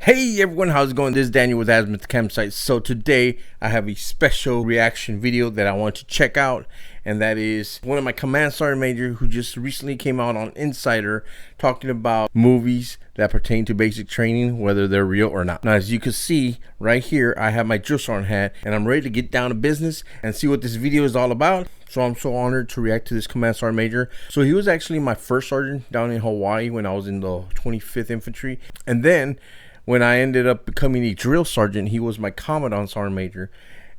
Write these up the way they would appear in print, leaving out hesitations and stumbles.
Hey everyone, how's it going? This is Daniel with Azimuth Campsite. So today I have a special reaction video that I want to check out, and that is one of my command sergeant major who just recently came out on Insider talking about movies that pertain to basic training, whether they're real or not. Now, as you can see right here, I have my drill sergeant hat and I'm ready to get down to business and see what this video is all about. So I'm so honored to react to this command sergeant major. So he was actually my first sergeant down in Hawaii when I was in the 25th Infantry, and then when I ended up becoming a drill sergeant, he was my commandant sergeant major.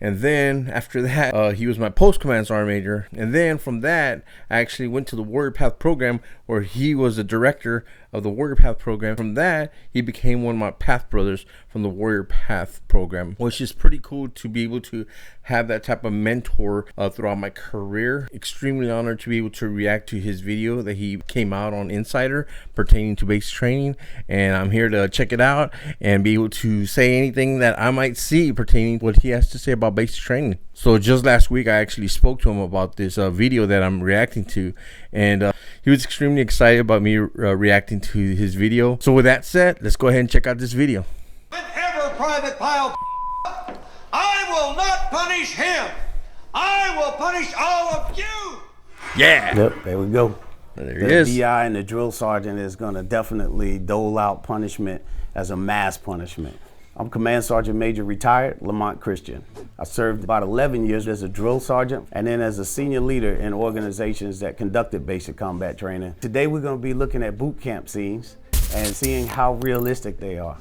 And then after that, he was my post command sergeant major. And then from that, I actually went to the Warrior PATHH Program, where he was the director of the Warrior PATHH Program. From that, he became one of my PATHH brothers from the Warrior PATHH Program, which is pretty cool to be able to have that type of mentor throughout my career. Extremely honored to be able to react to his video that he came out on Insider pertaining to basic training. And I'm here to check it out and be able to say anything that I might see pertaining to what he has to say about basic training. So just last week, I actually spoke to him about this video that I'm reacting to, and he was extremely excited about me reacting to his video. So with that said, let's go ahead and check out this video. Whenever Private Pile I will not punish him. I will punish all of you. Yeah. Yep, there we go. There The he is. DI and the drill sergeant is going to definitely dole out punishment as a mass punishment. I'm Command Sergeant Major retired, Lamont Christian. I served about 11 years as a drill sergeant and then as a senior leader in organizations that conducted basic combat training. Today we're going to be looking at boot camp scenes and seeing how realistic they are.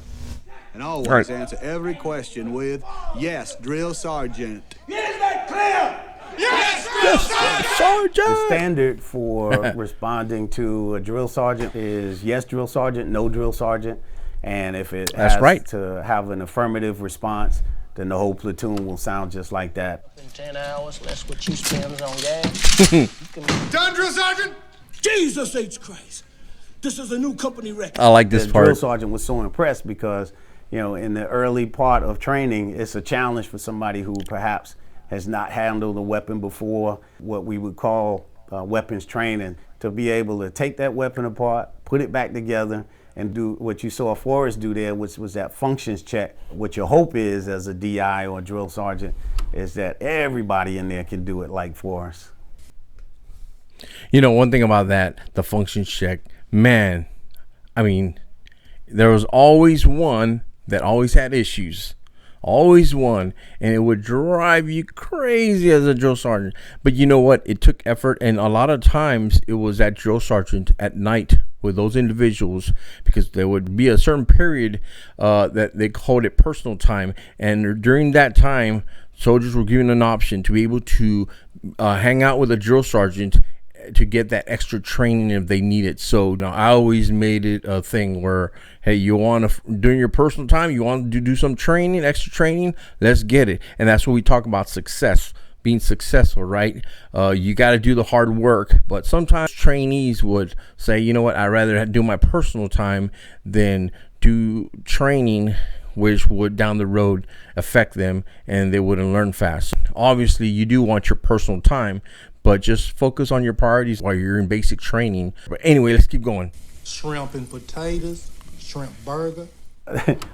And always answer every question with, yes, drill sergeant. Is that clear? Yes, drill sergeant. The standard for responding to a drill sergeant is yes, drill sergeant, no, drill sergeant. And if it has to have an affirmative response, then the whole platoon will sound just like that. In 10 hours, less what you spend on gas. Done, drill sergeant? Jesus H. Christ. This is a new company record. I like this the part. Drill sergeant was so impressed because, you know, in the early part of training, it's a challenge for somebody who perhaps has not handled a weapon before, what we would call weapons training, to be able to take that weapon apart, put it back together, and do what you saw Forrest do there, which was that functions check. What your hope is as a DI or a drill sergeant is that everybody in there can do it like Forrest. You know, one thing about that, the functions check, man, I mean, there was always one that always had issues. Always one, and it would drive you crazy as a drill sergeant. But you know what? It took effort, and a lot of times it was that drill sergeant at night with those individuals, because there would be a certain period that they called it personal time, and during that time, soldiers were given an option to be able to hang out with a drill sergeant to get that extra training if they need it. So now I always made it a thing where, hey, you want to, during your personal time, you want to do some training, extra training, let's get it. And that's what we talk about, success, being successful, right? You got to do the hard work, but sometimes trainees would say, you know what, I'd rather do my personal time than do training, which would down the road affect them and they wouldn't learn fast. Obviously, you do want your personal time, but just focus on your priorities while you're in basic training. But anyway, let's keep going. Shrimp and potatoes, shrimp burger.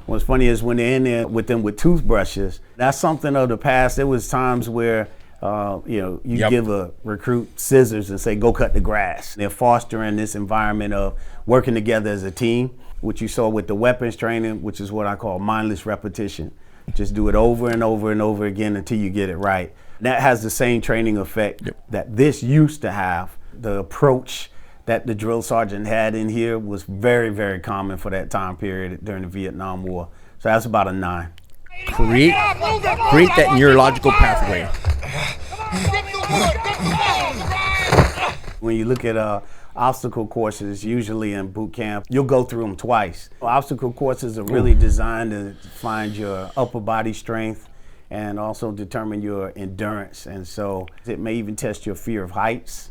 What's funny is when they're in there with them with toothbrushes, that's something of the past. There was times where you give a recruit scissors and say, go cut the grass. They're fostering this environment of working together as a team, which you saw with the weapons training, which is what I call mindless repetition. Just do it over and over and over again until you get it right. That has the same training effect that this used to have. The approach that the drill sergeant had in here was very, very common for that time period during the Vietnam War. So that's about a 9. Create that neurological pathway. When you look at obstacle courses, usually in boot camp, you'll go through them twice. Obstacle courses are really designed to find your upper body strength and also determine your endurance. And so it may even test your fear of heights,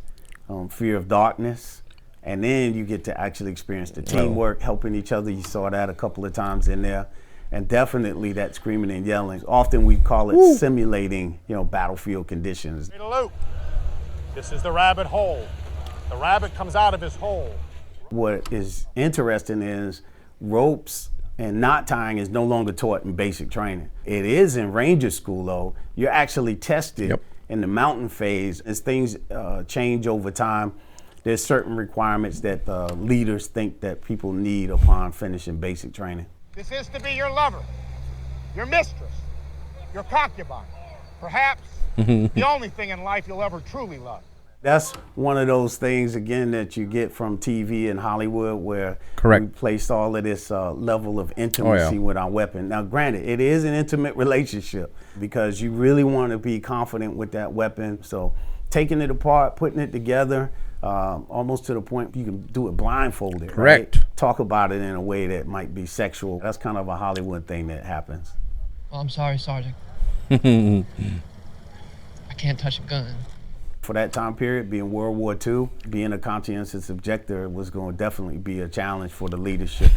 fear of darkness, and then you get to actually experience the teamwork, helping each other. You saw that a couple of times in there. And definitely that screaming and yelling. Often we call it simulating, battlefield conditions. This is the rabbit hole. The rabbit comes out of his hole. What is interesting is ropes And knot tying is no longer taught in basic training. It is in Ranger School, though. You're actually tested in the mountain phase. As things change over time, there's certain requirements that leaders think that people need upon finishing basic training. This is to be your lover, your mistress, your concubine, perhaps the only thing in life you'll ever truly love. That's one of those things, again, that you get from TV and Hollywood, where we place all of this level of intimacy with our weapon. Now, granted, it is an intimate relationship because you really want to be confident with that weapon. So taking it apart, putting it together, almost to the point you can do it blindfolded. Correct. Right? Talk about it in a way that might be sexual. That's kind of a Hollywood thing that happens. Well, I'm sorry, Sergeant. I can't touch a gun. For that time period, being World War II, being a conscientious objector was going to definitely be a challenge for the leadership.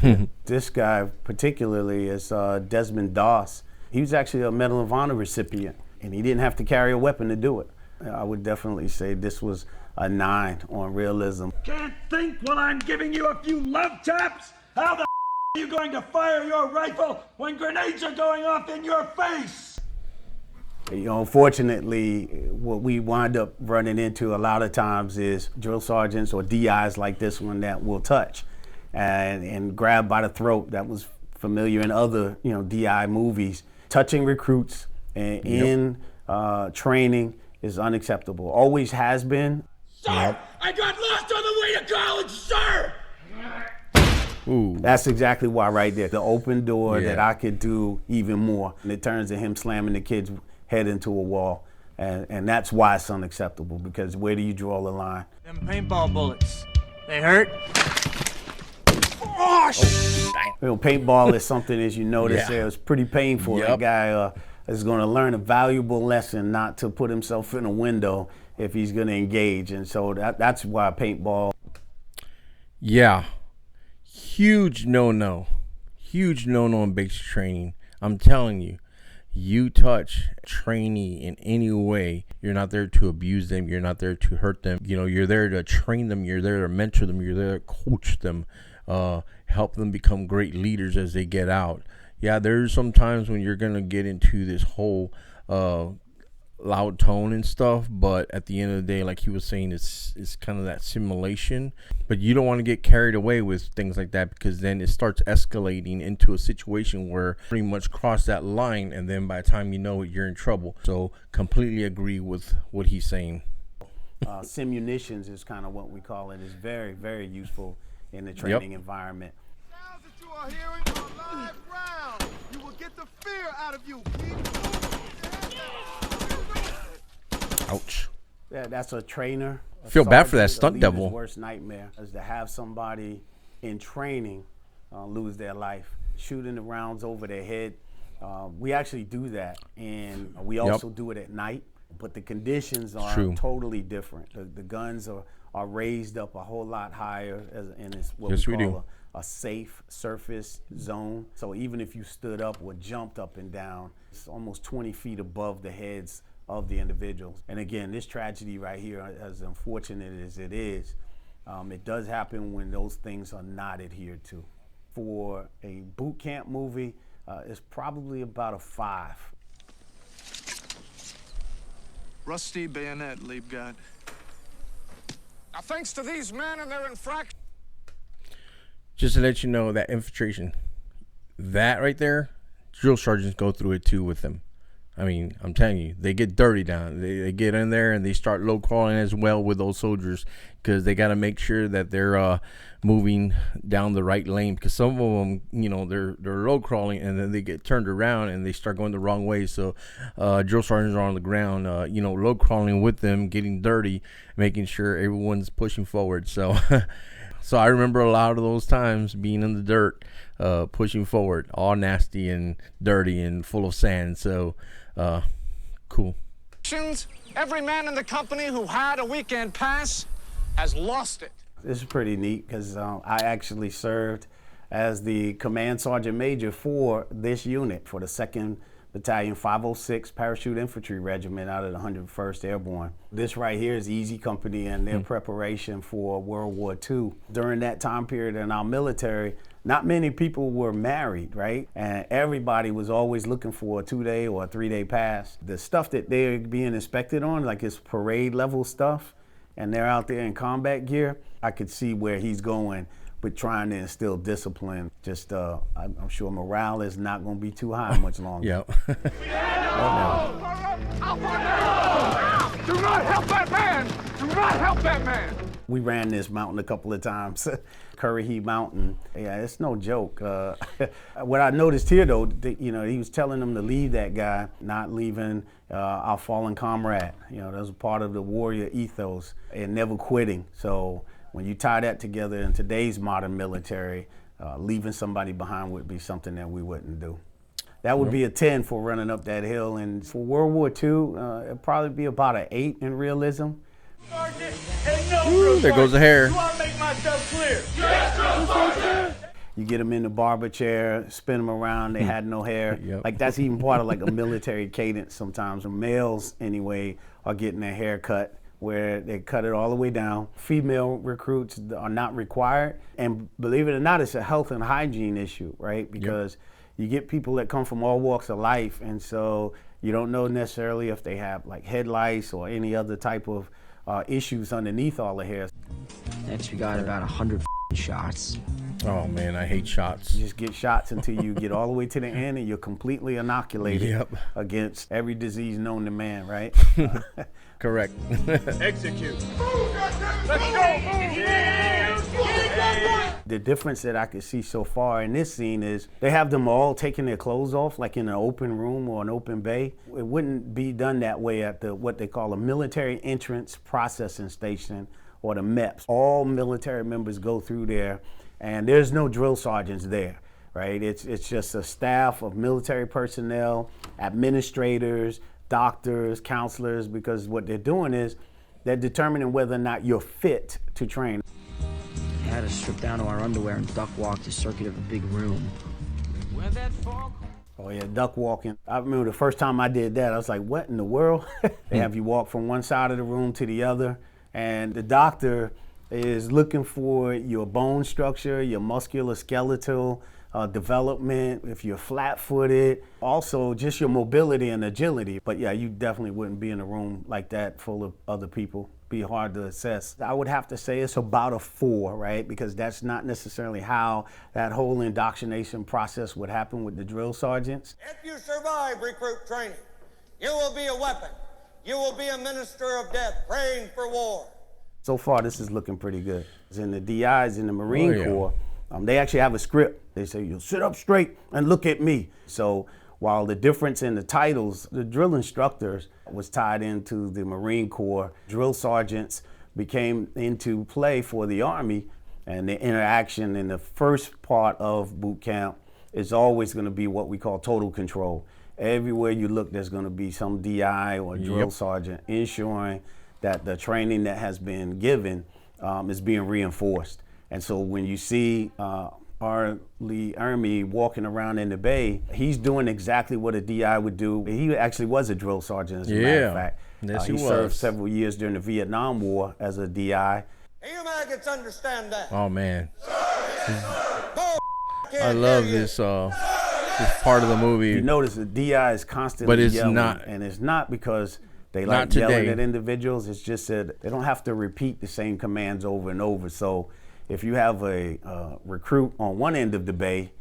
This guy particularly is Desmond Doss. He was actually a Medal of Honor recipient, and he didn't have to carry a weapon to do it. I would definitely say this was a 9 on realism. Can't think while I'm giving you a few love taps? How the are you going to fire your rifle when grenades are going off in your face? You know, unfortunately, what we wind up running into a lot of times is drill sergeants or DIs like this one that will touch and grab by the throat. That was familiar in other, DI movies. Touching recruits in training is unacceptable. Always has been. Sir, I got lost on the way to college, sir! Ooh. That's exactly why right there. The open door that I could do even more. And it turns to him slamming the kid's head into a wall. And that's why it's unacceptable, because where do you draw the line? Them paintball bullets, they hurt? Paintball is something, as you notice there, it's pretty painful. That guy is going to learn a valuable lesson not to put himself in a window if he's going to engage. And so that's why paintball. Yeah. Huge no-no. Huge no-no in basic training. I'm telling you. You touch a trainee in any way, you're not there to abuse them. You're not there to hurt them. You're there to train them. You're there to mentor them. You're there to coach them, help them become great leaders as they get out. Yeah, there's some times when you're going to get into this whole loud tone and stuff, but at the end of the day, like he was saying, it's kind of that simulation. But you don't want to get carried away with things like that, because then it starts escalating into a situation where pretty much cross that line, and then by the time you know it, you're in trouble. So completely agree with what he's saying. Simunitions is kind of what we call it. Is very, very useful in the training environment. Sounds that you are hearing are live round. You will get the fear out of you. Ouch. Yeah, that's a trainer. Feel bad for that stunt devil. His worst nightmare is to have somebody in training lose their life, shooting the rounds over their head. We actually do that, and we also do it at night, but the conditions are totally different. The guns are raised up a whole lot higher, and it's what we call a safe surface zone. So even if you stood up or jumped up and down, it's almost 20 feet above the heads of the individuals. And again, this tragedy right here, as unfortunate as it is, it does happen when those things are not adhered to. For a boot camp movie, it's probably about a 5. Rusty bayonet, Liebgott. Now, thanks to these men and their infraction. Just to let you know, that infiltration, that right there, drill sergeants go through it too with them. I mean, I'm telling you, they get dirty down. They get in there and they start low crawling as well with those soldiers, because they got to make sure that they're moving down the right lane. Because some of them, they're low crawling and then they get turned around and they start going the wrong way. So drill sergeants are on the ground, low crawling with them, getting dirty, making sure everyone's pushing forward. So, so I remember a lot of those times being in the dirt, pushing forward, all nasty and dirty and full of sand. So. Cool. Every man in the company who had a weekend pass has lost it. This is pretty neat, because I actually served as the command sergeant major for this unit, for the 2nd Battalion 506 Parachute Infantry Regiment out of the 101st Airborne. This right here is Easy Company and their preparation for World War II. During that time period in our military, not many people were married, right? And everybody was always looking for a 2-day or a 3-day pass. The stuff that they're being inspected on, like it's parade level stuff, and they're out there in combat gear, I could see where he's going, but trying to instill discipline. Just, I'm sure morale is not going to be too high much longer. Yep. Do not help that man! Do not help that man! We ran this mountain a couple of times, Currahee Mountain. Yeah, it's no joke. What I noticed here, though, he was telling them to leave that guy, not leaving our fallen comrade. That was a part of the warrior ethos and never quitting. So when you tie that together in today's modern military, leaving somebody behind would be something that we wouldn't do. That would be a 10 for running up that hill. And for World War II, it'd probably be about an 8 in realism. Ooh, there goes the hair. Do I make myself clear? Yes, You get them in the barber chair, spin them around, they had no hair. Yep. Like that's even part of like a military cadence sometimes. The males, anyway, are getting their hair cut where they cut it all the way down. Female recruits are not required. And believe it or not, it's a health and hygiene issue, right? Because you get people that come from all walks of life, and so you don't know necessarily if they have like head lice or any other type of issues underneath all the hair. Next, we got about 100 shots. Oh man, I hate shots. You just get shots until you get all the way to the end and you're completely inoculated against every disease known to man, right? Correct. Execute. Let's go! The difference that I could see so far in this scene is they have them all taking their clothes off, like in an open room or an open bay. It wouldn't be done that way at what they call a military entrance processing station, or the MEPS. All military members go through there, and there's no drill sergeants there, right? It's just a staff of military personnel, administrators, doctors, counselors, because what they're doing is they're determining whether or not you're fit to train. We had to strip down to our underwear and duck walk the circuit of a big room. Where'd that fall? Oh yeah, duck walking. I remember the first time I did that, I was like, what in the world? They have you walk from one side of the room to the other, and the doctor is looking for your bone structure, your musculoskeletal development, if you're flat-footed, also just your mobility and agility. But yeah, you definitely wouldn't be in a room like that full of other people. Be hard to assess. I would have to say it's about a 4, right? Because that's not necessarily how that whole indoctrination process would happen with the drill sergeants. If you survive recruit training, you will be a weapon. You will be a minister of death, praying for war. So far, this is looking pretty good. In the DIs in the Marine Corps, they actually have a script. They say, you'll sit up straight and look at me. So while the difference in the titles, the drill instructors was tied into the Marine Corps, drill sergeants became into play for the Army, and the interaction in the first part of boot camp is always going to be what we call total control. Everywhere you look, there's going to be some DI or drill sergeant ensuring that the training that has been given is being reinforced. And so when you see Lee Ermey walking around in the bay, he's doing exactly what a DI would do. He actually was a drill sergeant, as a matter of fact. Yes, he served several years during the Vietnam War as a DI. You maggots understand that. Oh man, I love this part of the movie. You notice the DI is constantly but it's yelling, not, and it's not because they like yelling at individuals. It's just that they don't have to repeat the same commands over and over. So if you have a recruit on one end of the bay,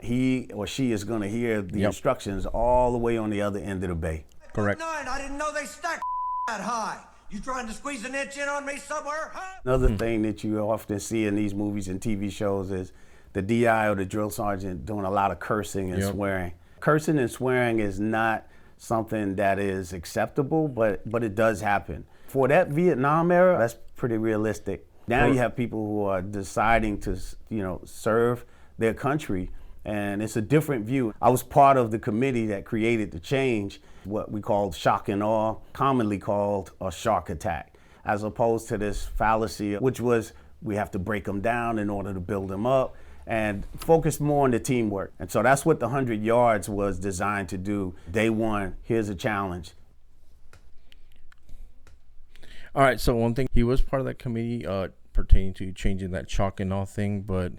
he or she is going to hear the instructions all the way on the other end of the bay. Correct. I didn't know they stacked that high. You trying to squeeze an inch in on me somewhere, huh? Another thing that you often see in these movies and TV shows is the DI or the drill sergeant doing a lot of cursing and swearing. Cursing and swearing is not something that is acceptable, but it does happen. For that Vietnam era, that's pretty realistic. Now you have people who are deciding to, serve their country, and it's a different view. I was part of the committee that created the change, what we called shock and awe, commonly called a shark attack, as opposed to this fallacy, which was we have to break them down in order to build them up. and focus more on the teamwork. And so that's what the 100 yards was designed to do. Day one, here's a challenge. All right, so one thing, he was part of that committee pertaining to changing that chalk and all thing, but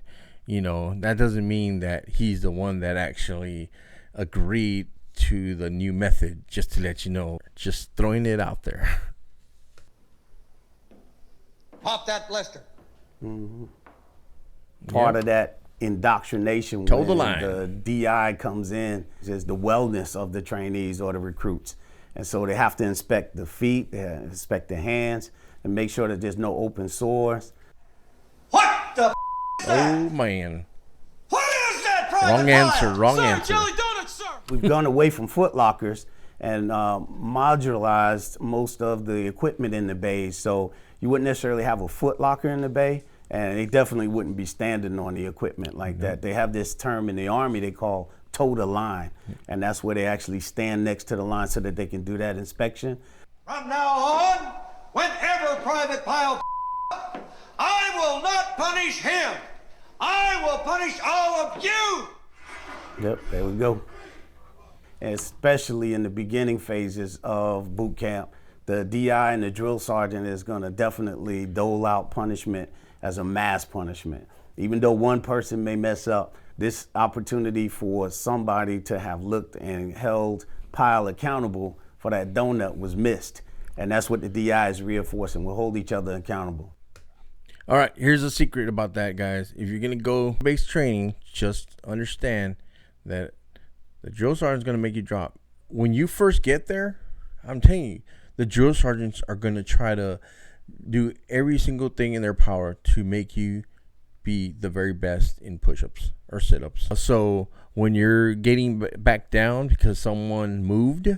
that doesn't mean that he's the one that actually agreed to the new method, just to let you know, just throwing it out there. Pop that blister. Part of that indoctrination, Toe the when line. the DI comes in, is the wellness of the trainees or the recruits. And so they have to inspect the feet, they have to inspect the hands, and make sure that there's no open sores. What the is that? Oh, man. What is that, Private Wrong answer, Pyle? wrong Sir, answer. Jelly donuts, sir. We've gone away from foot lockers and modularized most of the equipment in the bays. So you wouldn't necessarily have a foot locker in the bay, and they definitely wouldn't be standing on the equipment like that. They have this term in the Army they call toe the line, and that's where they actually stand next to the line so that they can do that inspection. From now on, whenever Private Pyle I will not punish him. I will punish all of you. Yep, there we go. And especially in the beginning phases of boot camp, the DI and the drill sergeant is going to definitely dole out punishment as a mass punishment. Even though one person may mess up, this opportunity for somebody to have looked and held Pyle accountable for that donut was missed. And that's what the DI is reinforcing. We'll hold each other accountable. All right, here's a secret about that, guys. If you're going to go base training, just understand that the drill sergeant's going to make you drop. When you first get there, I'm telling you, the drill sergeants are going to try to do every single thing in their power to make you be the very best in push-ups or sit-ups. So when you're getting back down because someone moved,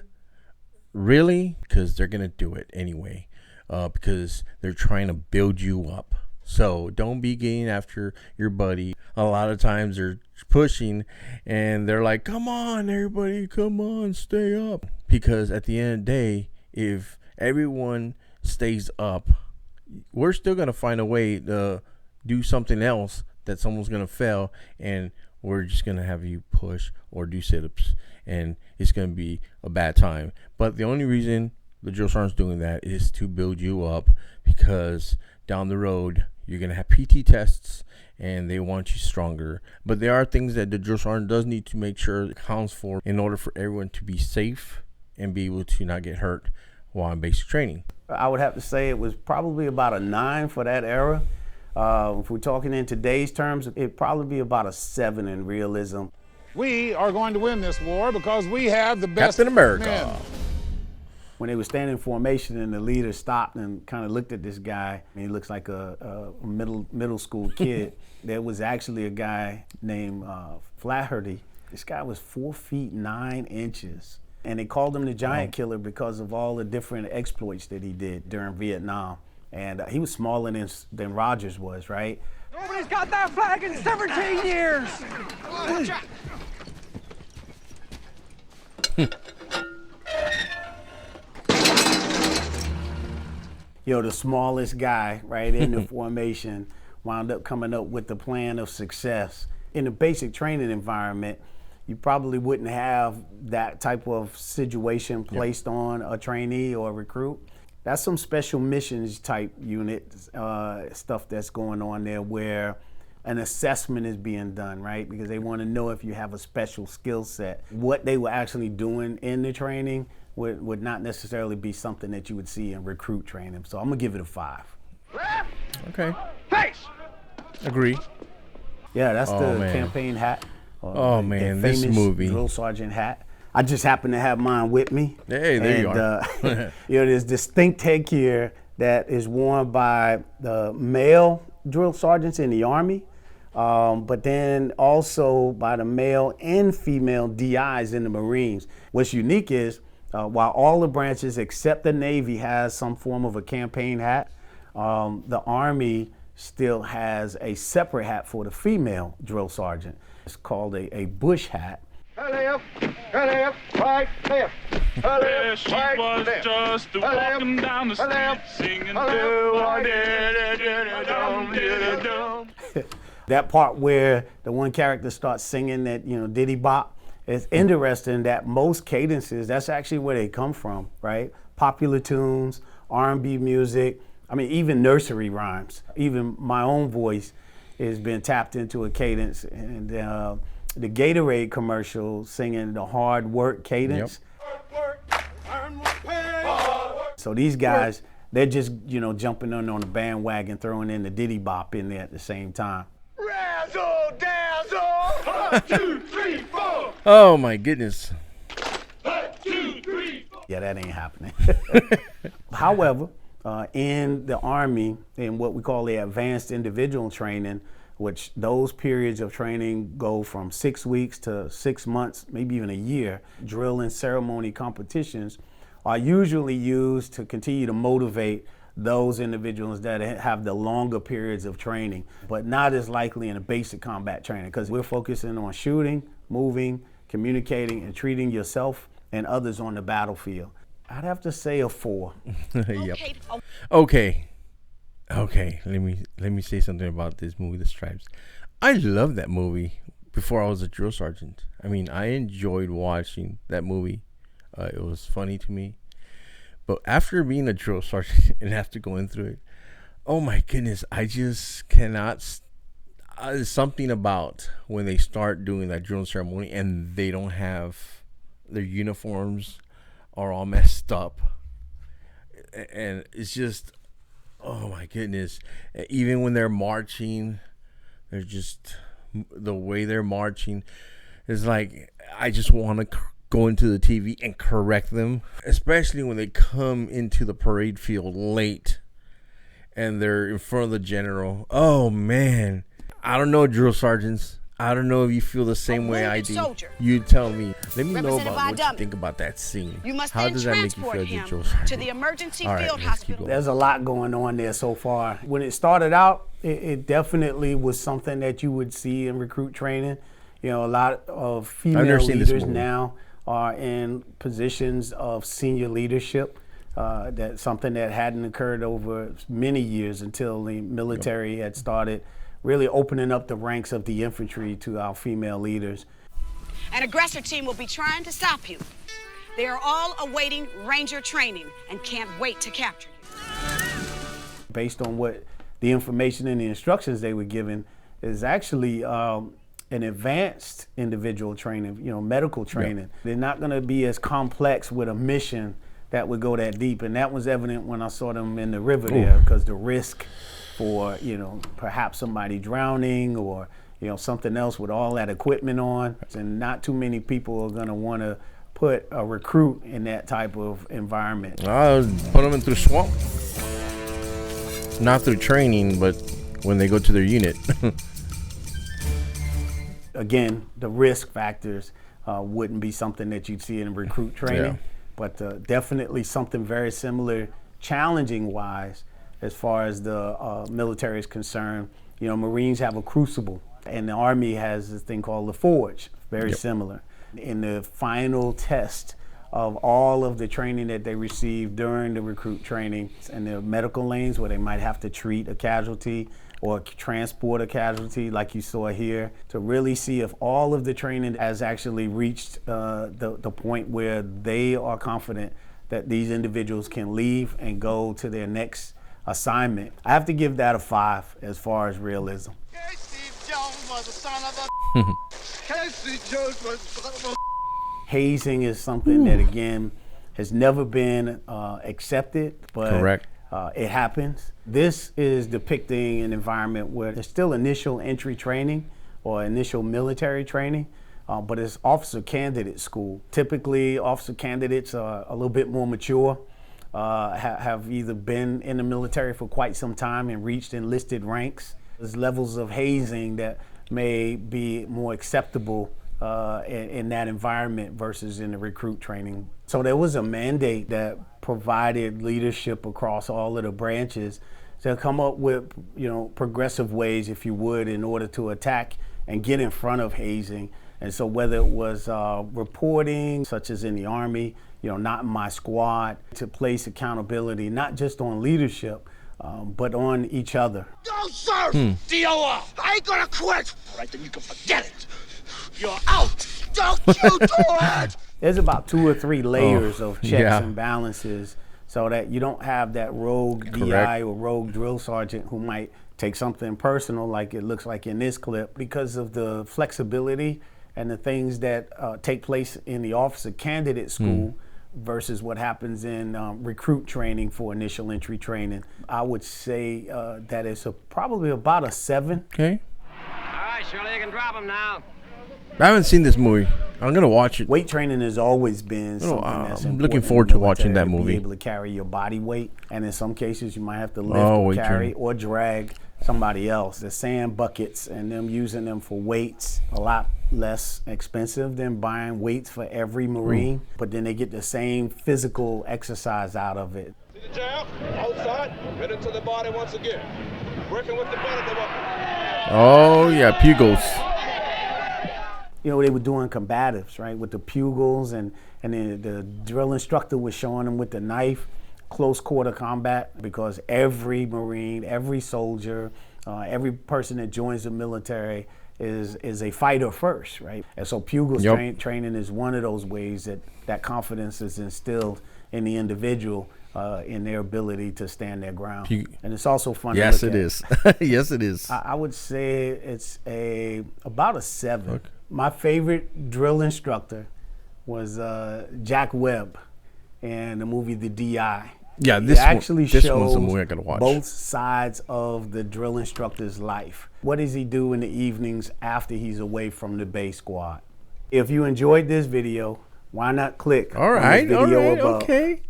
really, because they're going to do it anyway, because they're trying to build you up. So don't be getting after your buddy. A lot of times they're pushing and they're like, come on, everybody, come on, stay up. Because at the end of the day, if everyone stays up, we're still going to find a way to do something else that someone's going to fail, and we're just going to have you push or do sit-ups, and it's going to be a bad time. But the only reason the drill sergeant's doing that is to build you up, because down the road you're going to have PT tests and they want you stronger. But there are things that the drill sergeant does need to make sure it accounts for in order for everyone to be safe and be able to not get hurt while in basic training. I would have to say it was probably about a 9 for that era. If we're talking in today's terms, it'd probably be about a 7 in realism. We are going to win this war because we have the best Captain America. men. When they were standing in formation and the leader stopped and kind of looked at this guy, he looks like a middle school kid. There was actually a guy named Flaherty. This guy was 4 feet 9 inches. And they called him the Giant Killer because of all the different exploits that he did during Vietnam. And he was smaller than Rogers was, right? Nobody's got that flag in 17 years. The smallest guy right in the formation wound up coming up with the plan of success. In a basic training environment, you probably wouldn't have that type of situation placed on a trainee or a recruit. That's some special missions type unit stuff that's going on there, where an assessment is being done, right? Because they want to know if you have a special skill set. What they were actually doing in the training would not necessarily be something that you would see in recruit training. So I'm gonna give it a 5. Okay. Face! Agree. Yeah, that's the man. campaign hat. Oh, man, the this famous movie. drill sergeant hat. I just happen to have mine with me. Hey, there you are. There's distinct headgear that is worn by the male drill sergeants in the Army, but then also by the male and female DIs in the Marines. What's unique is while all the branches except the Navy has some form of a campaign hat, the Army still has a separate hat for the female drill sergeant. It's called a bush hat. Left, right, left. There she was just walking down the street singing do-a-dee-dee-dee-dee-dum-dee-dee-dum. That part where the one character starts singing that, diddy bop, it's interesting that most cadences, that's actually where they come from, right? Popular tunes, R&B music, even nursery rhymes. Even my own voice has been tapped into a cadence. And the Gatorade commercial singing the hard work cadence. So these guys, they're just, jumping on the bandwagon, throwing in the diddy bop in there at the same time. Razzle dazzle! 1, 2, 3, 4! Oh my goodness. 1, 2, 3, 4! Yeah, that ain't happening. However, in the Army, in what we call the advanced individual training, which those periods of training go from 6 weeks to 6 months, maybe even a year, drill and ceremony competitions are usually used to continue to motivate those individuals that have the longer periods of training, but not as likely in a basic combat training, because we're focusing on shooting, moving, communicating, and treating yourself and others on the battlefield. I'd have to say a 4. Yep. Okay. Let me say something about this movie, The Stripes. I love that movie before I was a drill sergeant. I enjoyed watching that movie. It was funny to me. But after being a drill sergeant and after going through it, oh my goodness, I just cannot. There's something about when they start doing that drill ceremony and they don't have their uniforms are all messed up. And it's just, oh my goodness. Even when they're marching, they're just, the way they're marching is like, I just want to go into the TV and correct them, especially when they come into the parade field late and they're in front of the general. Oh man, I don't know, drill sergeants. I don't know if you feel the same way I do. Soldier. You tell me. Let me know about what you think about that scene. You must How then does that make you transport feel as a him drill sergeant? to the emergency All right, field let's keep hospital. going. There's a lot going on there so far. When it started out, it definitely was something that you would see in recruit training. A lot of female leaders now are in positions of senior leadership. That's something that hadn't occurred over many years until the military had started really opening up the ranks of the infantry to our female leaders. An aggressor team will be trying to stop you. They are all awaiting Ranger training and can't wait to capture you. Based on what the information and the instructions they were given is actually an advanced individual training, medical training. Yeah. They're not going to be as complex with a mission that would go that deep. And that was evident when I saw them in the river there, because the risk for, perhaps somebody drowning or, something else with all that equipment on. And not too many people are going to want to put a recruit in that type of environment. Put them in through swamp. Not through training, but when they go to their unit. Again, the risk factors wouldn't be something that you'd see in recruit training, but definitely something very similar, challenging-wise, as far as the military is concerned. Marines have a crucible, and the Army has this thing called the forge, very similar. In the final test of all of the training that they receive during the recruit training and the medical lanes where they might have to treat a casualty or transport a casualty like you saw here, to really see if all of the training has actually reached the point where they are confident that these individuals can leave and go to their next assignment. I have to give that a 5 as far as realism. Casey Jones was a son of a Casey Jones was a son of a Hazing is something that, again, has never been accepted, but correct. It happens. This is depicting an environment where there's still initial entry training or initial military training, but it's officer candidate school. Typically, officer candidates are a little bit more mature, have either been in the military for quite some time and reached enlisted ranks. There's levels of hazing that may be more acceptable in that environment versus in the recruit training. So there was a mandate that provided leadership across all of the branches to come up with, progressive ways, if you would, in order to attack and get in front of hazing. And so whether it was reporting, such as in the Army, not in my squad, to place accountability, not just on leadership, but on each other. Go, sir! DOR! I ain't gonna quit! All right, then you can forget it. You're out! Don't you do it! There's about 2 or 3 layers of checks and balances so that you don't have that rogue DI or rogue drill sergeant who might take something personal like it looks like in this clip. Because of the flexibility and the things that take place in the officer candidate school versus what happens in recruit training for initial entry training, I would say that it's probably about a 7. Okay. All right, Shirley, you can drop him now. I haven't seen this movie. I'm gonna watch it. Weight training has always been something that's I'm important looking in forward the to watching military, that movie. Be able to carry your body weight, and in some cases you might have to lift or carry training. or drag somebody else. The sand buckets and them using them for weights, a lot less expensive than buying weights for every Marine, but then they get the same physical exercise out of it. See the jab, outside, right into the body once again. Working with the butt of the weapon. Oh yeah, Pugils. You know, they were doing combatives, right, with the pugils, and then the drill instructor was showing them with the knife, close quarter combat, because every Marine, every soldier, every person that joins the military is a fighter first, right? And so pugils training is one of those ways that confidence is instilled in the individual in their ability to stand their ground. And it's also fun Yes, to look it at. is. Yes, it is. I would say it's about a 7. Okay. My favorite drill instructor was Jack Webb in the movie The D.I. Yeah, He this actually one's shows the movie I gotta watch. both sides of the drill instructor's life. What does he do in the evenings after he's away from the base squad? If you enjoyed this video, why not click on this video above? Okay.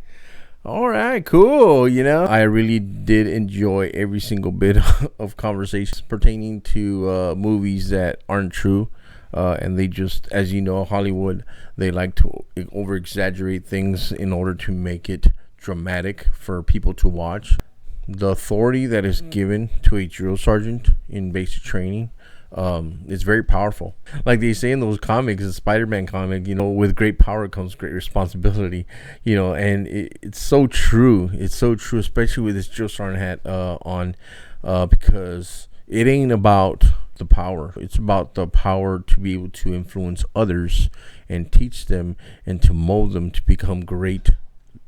All right, cool. You know, I really did enjoy every single bit of conversations pertaining to movies that aren't true. And they just, as you know, Hollywood, they like to over exaggerate things in order to make it dramatic for people to watch. The authority that is given to a drill sergeant in basic training is very powerful. Like they say in those comics, the Spider-Man comic, you know, with great power comes great responsibility, you know, and it's so true. It's so true, especially with this drill sergeant hat on, because it ain't about the power. It's about the power to be able to influence others and teach them and to mold them to become great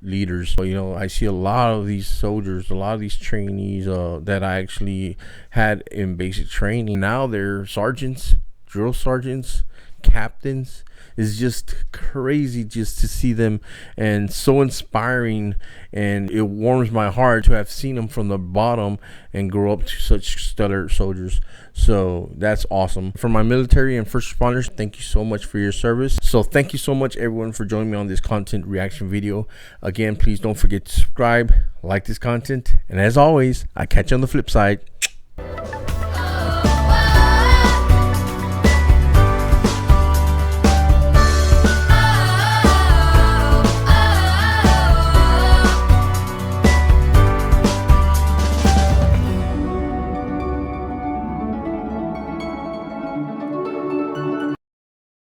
leaders. So, you know, I see a lot of these soldiers, a lot of these trainees that I actually had in basic training. Now they're sergeants, drill sergeants, captains. It's just crazy just to see them, and so inspiring, and it warms my heart to have seen them from the bottom and grow up to such stellar soldiers. So that's awesome. For my military and first responders, thank you so much for your service. So thank you so much everyone for joining me on this content reaction video. Again, please don't forget to subscribe, like this content, and as always, I catch you on the flip side.